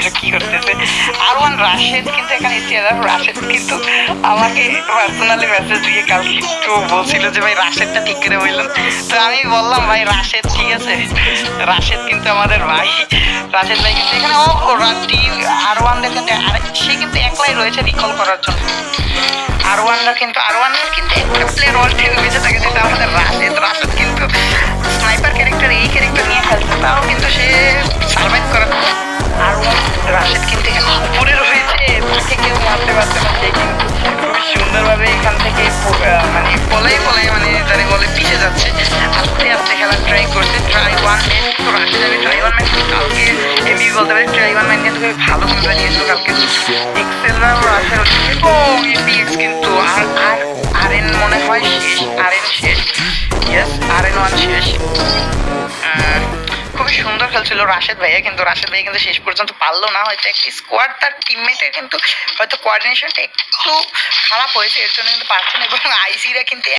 যে কি করতেছে। আর ওয়ান রাশেদ কিন্তু এখানে রাশেদ কিন্তু আমাকে পার্সোনালি মেসেজ দিয়ে কালকে একটু বলছিল যে ভাই রাশেদটা ঠিক করে বললেন। তো আমি বললাম ভাই রাশেদ ঠিক আছে, রাশেদ কিন্তু আমাদের ভাই, রাশেদ ভাই কিন্তু এখানে টিম আর ওয়ানদের কিন্তু সে কিন্তু একলাই রয়েছে রিকল করার জন্য। আর ওয়ানরা কিন্তু একটা প্লেয়ার অল টাইম বেঁচে থাকে, যেটা আমাদের রাশেদ। রাশেদ কিন্তু স্নাইপার ক্যারেক্টার, এই ক্যারেক্টার নিয়ে খেলছে, তাও কিন্তু সে সার্ভাইভ করা। আর রাশেদ কিন্তু এখানে উপরে রয়েছে, তাকে কেউ মারতে পারছে না। সে কিন্তু খুবই সুন্দরভাবে এখান থেকে মানে পলাই মানে যারা বলে পিছিয়ে যাচ্ছে, আস্তে আস্তে খেলার ট্রাই করছে। ট্রাই ওয়ান ম্যান কিন্তু রাশেদ, আমি ট্রাই ওয়ান ম্যান কালকে এমনি বলতে পারি ট্রাই ওয়ান ম্যান কিন্তু খুবই ভালো খেলা নিয়েছিল কালকে। এক্সেলরা রাশেদ এবং এপিএক্স কিন্তু আর এন মনে হয় শেষ, আর এন শেষ, ইয়েস আর এন ওয়ান শেষ। খুবই সুন্দর খেলছিল রাশেদ ভাইয়া, কিন্তু রাশেদ ভাইয়া কিন্তু শেষ পর্যন্ত পারলো না। হয়তো একটি স্কোয়াড তার টিমমেটের কিন্তু হয়তো কোঅর্ডিনেশনটা একটু খারাপ হয়েছে, এর জন্য কিন্তু পারছে না। এবং আইসিরা কিন্তু